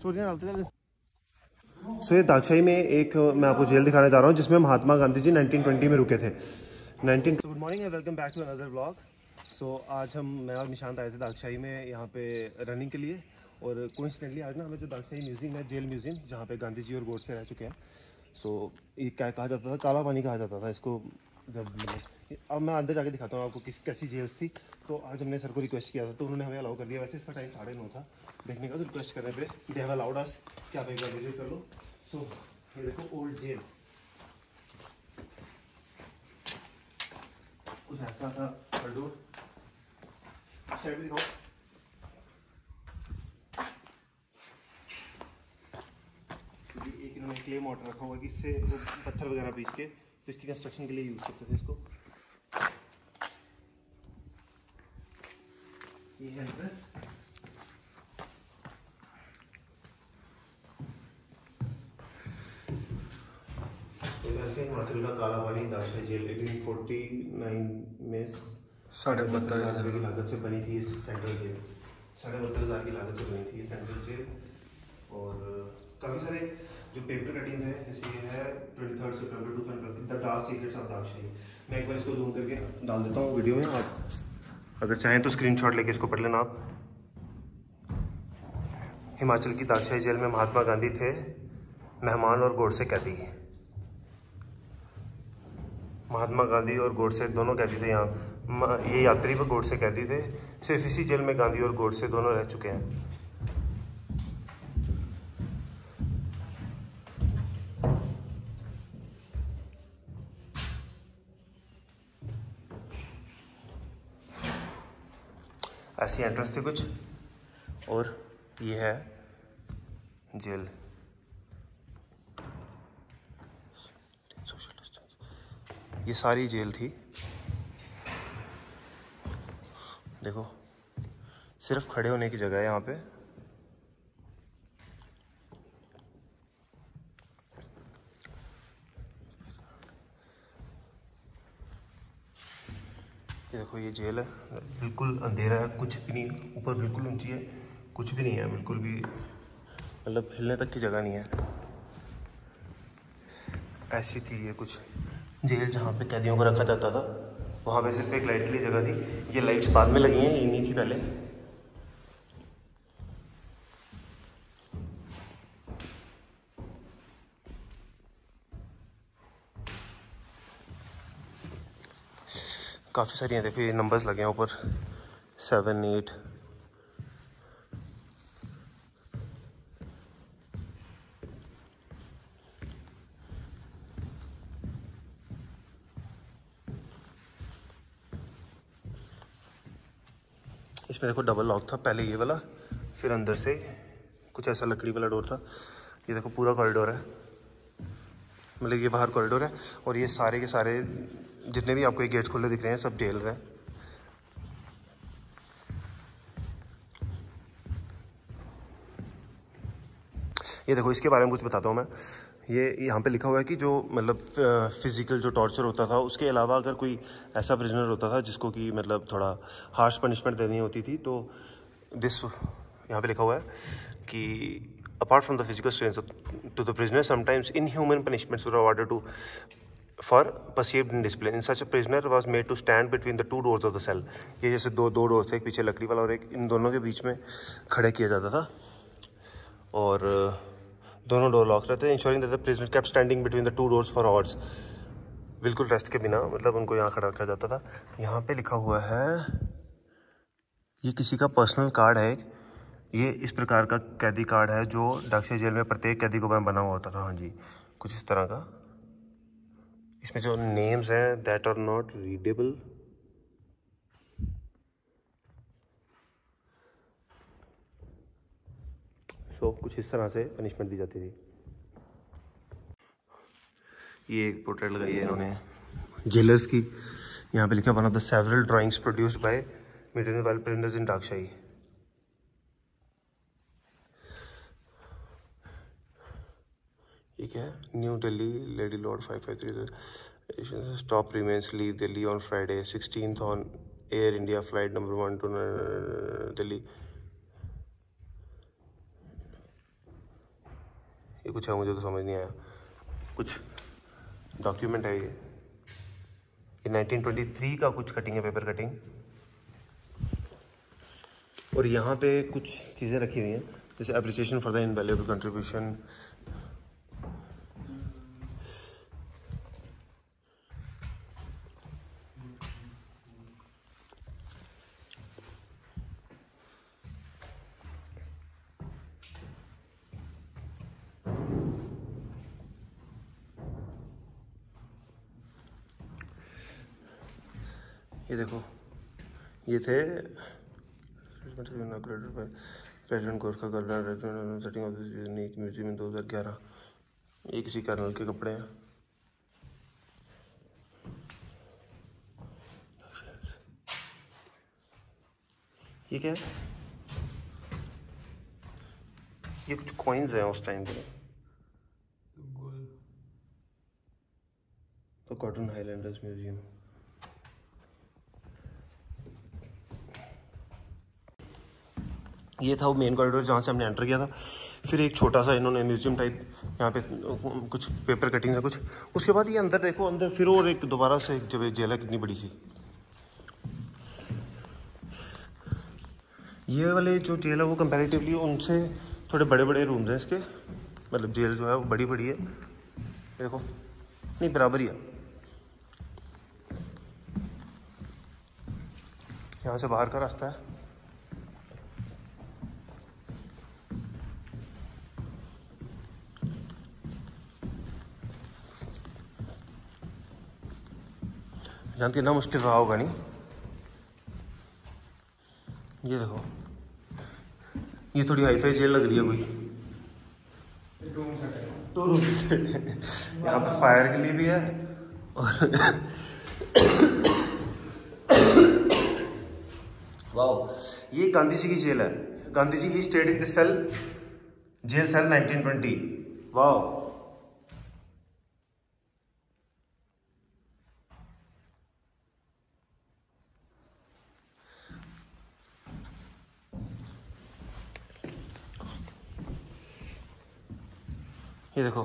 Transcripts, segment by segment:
Story डालते थे। सो ये दाक्षाई में एक मैं आपको जेल दिखाने जा रहा हूँ जिसमें महात्मा गांधी जी 1920 में रुके थे। Good morning and welcome back to another vlog. So आज मैं और निशांत आए थे दाक्षाई में यहाँ पे रनिंग के लिए, और कोइंसिडेंटली आज ना हमें जो दाक्षाई म्यूजियम है, जेल म्यूजियम, जहाँ पे गांधी जी और गोडसे रह चुके हैं। सो ये क्या कहा जाता था, काला पानी कहा जाता था इसको। जब अब मैं अंदर जाके दिखाता हूँ आपको कैसी जेल्स थी। तो आज हमने सर को रिक्वेस्ट किया था तो उन्होंने हमें अलाउ कर दिया। वैसे इसका टाइम 9:30 था देखने का, तो रिक्वेस्ट करने पे दे हैव अलाउड अस कि आप एक बार विजिट कर लो। सो ये देखो ओल्ड जेल, कुछ ऐसा था। कॉरिडोर साइड में दिखाओ। क्योंकि एक इन्होंने क्ले मोटर रखा हुआ है कि इससे वो पत्थर वगैरह पीस के तो इसकी कंस्ट्रक्शन के लिए यूज़ करते थे इसको। ये है एंट्रेंस। हिमाचल का काला पानी दाक्षाई जेल 1849 में 72,000 की लागत से बनी थी। सेंट्रल जेल 72,000 की लागत से बनी थी सेंट्रल जेल। और काफ़ी सारे जो पेपर कटिंग्स हैं, जैसे ये है 23 सितंबर 2012 द डार्क सीक्रेट्स ऑफ दाक्षाई। मैं एक बार इसको जूम करके डाल देता हूँ वीडियो में, आप अगर चाहें तो स्क्रीनशॉट लेके इसको पढ़ लेना आप। हिमाचल की दाक्षाई जेल में महात्मा गांधी थे मेहमान और गोडसे कैदी। महात्मा गांधी और गोडसे दोनों कैदी थे यहाँ। ये यात्री व गोडसे कैदी थे। सिर्फ इसी जेल में गांधी और गोडसे दोनों रह चुके हैं। ऐसी एंट्रेंस थी कुछ, और ये है जेल। ये सारी जेल थी, देखो सिर्फ खड़े होने की जगह है यहाँ पे। ये देखो ये जेल है, बिल्कुल अंधेरा है, कुछ भी नहीं। ऊपर बिल्कुल ऊंची है, कुछ भी नहीं है, बिल्कुल भी मतलब हिलने तक की जगह नहीं है। ऐसी थी ये कुछ जेल जहाँ पे कैदियों को रखा जाता था। वहाँ पे सिर्फ एक लाइट के लिए जगह थी। ये लाइट्स बाद में लगी हैं, ये नहीं थी पहले। काफ़ी सारी हैं, देखो ये नंबर्स लगे हैं ऊपर 7, 8। इसमें देखो डबल लॉक था पहले, ये वाला, फिर अंदर से कुछ ऐसा लकड़ी वाला डोर था। ये देखो पूरा कॉरिडोर है, मतलब ये बाहर कॉरिडोर है, और ये सारे के सारे जितने भी आपको ये गेट्स खुले दिख रहे हैं सब जेल हैं। ये देखो इसके बारे में कुछ बताता हूँ मैं। ये यहाँ पे लिखा हुआ है कि जो मतलब फिज़िकल जो टॉर्चर होता था, उसके अलावा अगर कोई ऐसा प्रिजनर होता था जिसको कि मतलब थोड़ा हार्श पनिशमेंट देनी होती थी, तो दिस यहाँ पे लिखा हुआ है कि apart from the physical strain to the prisoner sometimes inhuman punishments were awarded to for perceived discipline. In such a prisoner was made to stand between the 2 doors of the cell. ये जैसे दो doors थे, एक पीछे लकड़ी वाला और एक, इन दोनों के बीच में खड़े किया जाता था, और दोनों डोर लॉक रहते हैं। Ensuring that the prisoner kept standing between the 2 doors for hours. बिल्कुल रेस्ट के बिना, मतलब उनको यहाँ खड़ा रखा जाता था। यहाँ पे लिखा हुआ है, ये किसी का पर्सनल कार्ड है। ये इस प्रकार का कैदी कार्ड है जो दाक्षाई जेल में प्रत्येक कैदी को बना हुआ होता था। हाँ जी, कुछ इस तरह का। इसमें जो नेम्स हैं दैट आर नॉट रीडेबल। सो कुछ इस तरह से पनिशमेंट दी जाती थी। ये एक पोर्ट्रेट लगाई है इन्होंने जेलर्स की। यहाँ पे लिखा one of the several drawings produced by मिडनवेल प्रिजनर्स इन दाक्षाई। ठीक है, new Delhi, lady lord 553 stop remains leave Delhi on Friday 16th on Air India flight number 1 to Delhi. ये कुछ है, मुझे तो समझ नहीं आया। कुछ डॉक्यूमेंट है ये 1923 का कुछ कटिंग है, पेपर कटिंग। और यहाँ पे कुछ चीज़ें रखी हुई हैं, जैसे appreciation for the invaluable contribution. ये देखो, ये थे प्रेसिडेंट कोर्स का सेटिंग ऑफ यूनिक म्यूजियम 2011। ये किसी कर्नल के कपड़े हैं। ये क्या है? ये कुछ कॉइन्स हैं उस टाइम के। तो कॉटन हाईलैंडर्स म्यूजियम। ये था वो मेन कॉरिडोर जहाँ से हमने एंटर किया था। फिर एक छोटा सा इन्होंने म्यूजियम टाइप यहाँ पे कुछ पेपर कटिंग है कुछ। उसके बाद ये अंदर देखो, अंदर फिर और एक दोबारा से एक जब जेल है कितनी बड़ी सी। ये वाले जो जेल है वो कंपैरेटिवली उनसे थोड़े बड़े बड़े रूम्स हैं इसके, मतलब जेल जो है वो बड़ी बड़ी है। देखो नहीं बराबर ही है। यहाँ से बाहर का रास्ता है। जानती ना मुश्किल रहा होगा नहीं। ये देखो, ये थोड़ी हाईफाई जेल लग रही है कोई। टू रूम यहाँ पे फायर के लिए भी है और वाओ, ये गांधी जी की जेल है। गांधी जी ही stayed in the cell, jail cell 1920। Wow, ये देखो,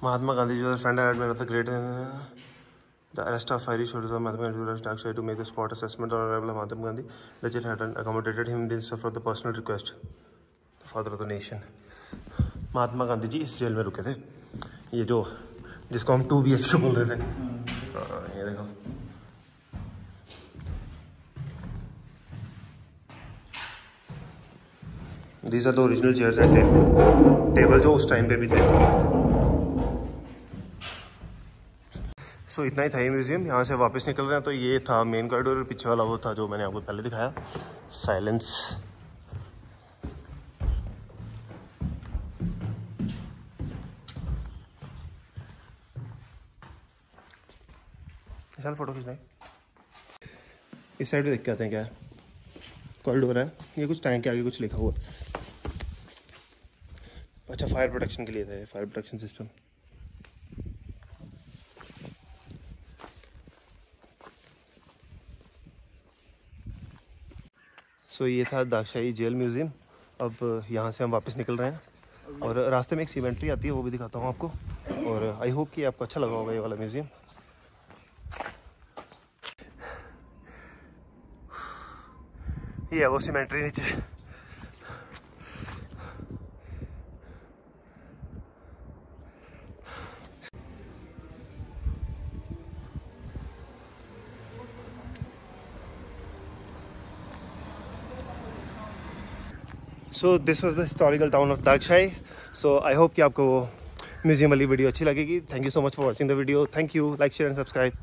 Mahatma Gandhi ji friend admiral of the great the arrest of fiery shoulders of Mahatma Gandhi dark to make the spot assessment on arable Mahatma Gandhi the jail had accommodated him for the personal request father of the nation. Mahatma Gandhi ji इस जेल में रुके थे, ये जो जिसको हम 2 BHK बोल रहे थे। ये देखो, These are the original chairs and table जो उस टाइम पे भी थे। सो इतना ही था ये म्यूजियम। यहाँ से वापस निकल रहे हैं तो ये था मेन कॉरिडोर। पीछे वाला वो था जो मैंने आपको पहले दिखाया, साइलेंस। चल फोटो खींचना है। इस साइड पे देख के आते हैं क्या कॉरिडोर है। ये कुछ टैंक के आगे कुछ लिखा हुआ। अच्छा, फायर प्रोटेक्शन के लिए था ये, फायर प्रोटेक्शन सिस्टम। सो ये था दाक्षाई जेल म्यूजियम। अब यहाँ से हम वापस निकल रहे हैं और रास्ते में एक सीमेंट्री आती है, वो भी दिखाता हूँ आपको। और आई होप कि आपको अच्छा लगा होगा ये वाला म्यूजियम। ये है वो सीमेंट्री नीचे। So this was the historical town of Dagshai. So I hope कि आपको म्यूजियम वाली वीडियो अच्छी लगेगी। Thank you so much for watching the video. Thank you, like share and subscribe.